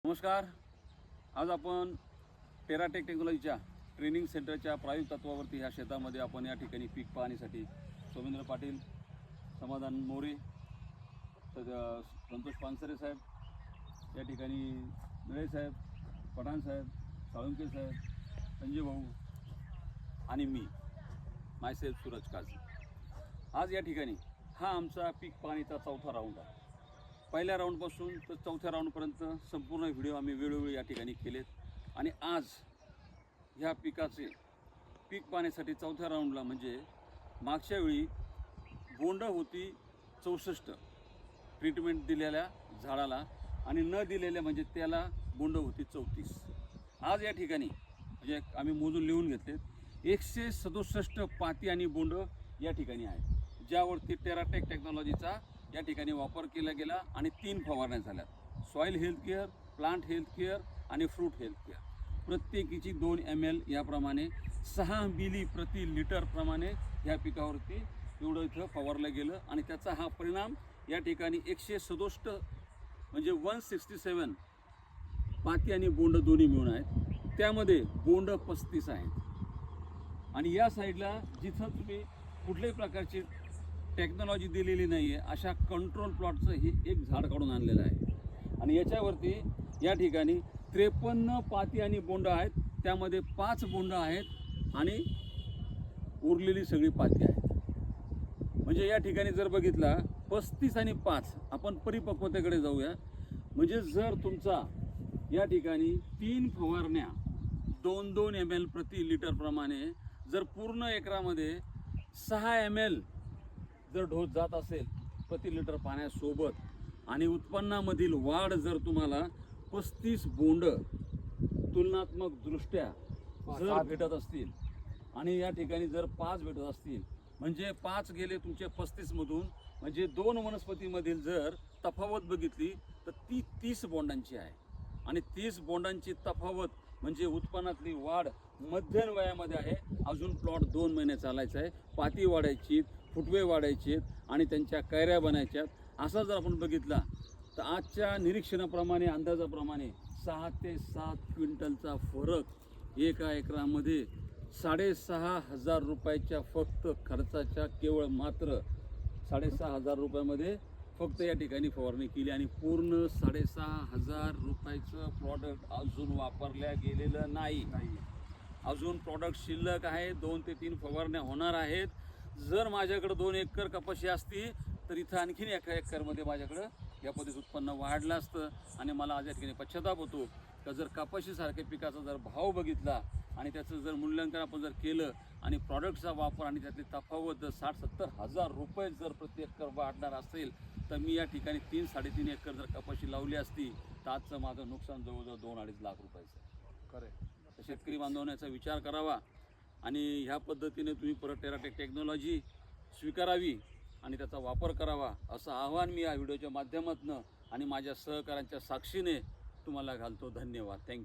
नमस्कार. आज आपण टेराटेक टेक्नॉलॉजीच्या ट्रेनिंग सेंटरच्या प्रायोगिक तत्वावरती ह्या शेतामध्ये आपण या ठिकाणी पीक पाहणीसाठी सोमेंद्र पाटील, समाधान मोरे, संतोष पानसरे साहेब, या ठिकाणी निळे साहेब, पठाण साहेब, साळुंके साहेब, संजय भाऊ आणि मी मायसेल्फ सूरज काझी. आज या ठिकाणी हा आमचा पीक पाहणीचा चौथा राऊंड आहे. पहिल्या राऊंडपासून तर चौथ्या राऊंडपर्यंत संपूर्ण व्हिडिओ आम्ही वेळोवेळी या ठिकाणी केलेत. आणि आज ह्या पिकाचे पीक पाहण्यासाठी चौथ्या राऊंडला म्हणजे मागच्या वेळी बोंड होती 64 ट्रीटमेंट दिलेल्या झाडाला आणि न दिलेल्या म्हणजे त्याला बोंड होती 34. आज या ठिकाणी म्हणजे आम्ही मोजून लिहून घेतले 167 पाती आणि बोंड या ठिकाणी आहेत, ज्यावरती टेराटेक टेक्नॉलॉजीचा या ठिकाणी वापर केला गेला आणि 3 फवारण्या झाल्या. Soil health care, plant health care आणि फ्रूट हेल्थ केअर. प्रत्येकीची 2 ml याप्रमाणे 6 मिली प्रति लिटर प्रमाणे ह्या पिकावरती एवढं इथं फवारलं गेलं आणि त्याचा हा परिणाम या ठिकाणी 167 म्हणजे 167 पाती आणि बोंड दोन्ही मिळून आहेत. त्यामध्ये बोंड 35 आहेत आणि या साईडला जिथं तुम्ही कुठल्याही प्रकारची टेक्नॉलॉजी दिलेली नाही आहे अशा कंट्रोल प्लॉटचं हे एक झाड काढून आणलेलं आहे. आणि याच्यावरती या ठिकाणी 53 पाती आणि बोंड आहेत, त्यामध्ये 5 बोंड आहेत आणि उरलेली सगळी पाती आहेत. म्हणजे या ठिकाणी जर बघितला 35 आणि 5 आपण परिपक्वतेकडे जाऊया. म्हणजे जर तुमचा या ठिकाणी 3 फवारण्या 2-2 ml प्रति लिटर प्रमाणे जर पूर्ण एकरामध्ये 6 ml जर डोस जात असेल प्रति लिटर पाण्यासोबत आणि उत्पन्नामधील वाढ जर तुम्हाला 35 बोंड तुलनात्मक दृष्ट्या जर भेटत असतील आणि या ठिकाणी जर 5 भेटत असतील म्हणजे 5 गेले तुमचे 35 मधून, म्हणजे 2 वनस्पतीमधील जर तफावत बघितली तर ती 30 बोंडांची आहे. आणि 30 बोंडांची तफावत म्हणजे उत्पन्नातली वाढ मध्यम वयामध्ये आहे. अजून प्लॉट 2 महिने चालायचा आहे, पाती वाढायची, फुटवे वाढायचे आणि त्यांच्या कैऱ्या बनायच्यात. असा जर आपण बघितला तर आजच्या निरीक्षणाप्रमाणे अंदाजाप्रमाणे 6 ते 7 क्विंटलचा फरक एका एकरामध्ये 6,500 रुपयाच्या फक्त खर्चाच्या केवळ मात्र 6,500 रुपयामध्ये फक्त या ठिकाणी फवारणी केली आणि पूर्ण 6,500 रुपयाचं प्रॉडक्ट अजून वापरल्या गेलेलं नाही. अजून प्रॉडक्ट शिल्लक आहे. 2 ते 3 फवारण्या होणार आहेत. जर माझ्याकडे 2 एकर कपाशी असती तर इथं आणखीन 1 एकरमध्ये माझ्याकडं या पद्धतीत उत्पन्न वाढलं असतं. आणि मला आज या ठिकाणी पश्चाताप होतो का जर कपाशीसारख्या पिकाचा जर भाव बघितला आणि त्याचं जर मूल्यांकन आपण जर केलं आणि प्रॉडक्टचा वापर आणि त्यातली तफावत जर 60-70 हजार रुपये जर प्रति एकर वाढणार असेल तर मी या ठिकाणी 3-3.5 एकर जर कपाशी लावली असती तर आजचं माझं नुकसान जवळजवळ 2-2.5 लाख रुपयाचं. खरं तर शेतकरी बांधवण्याचा विचार करावा आणि ह्या पद्धतीने तुम्ही परत टेराटेक टेक्नॉलॉजी स्वीकारावी आणि त्याचा वापर करावा असं आव्हान मी या व्हिडिओच्या माध्यमातून आणि माझ्या सहकाऱ्यांच्या साक्षीने तुम्हाला घालतो. धन्यवाद. थँक्यू.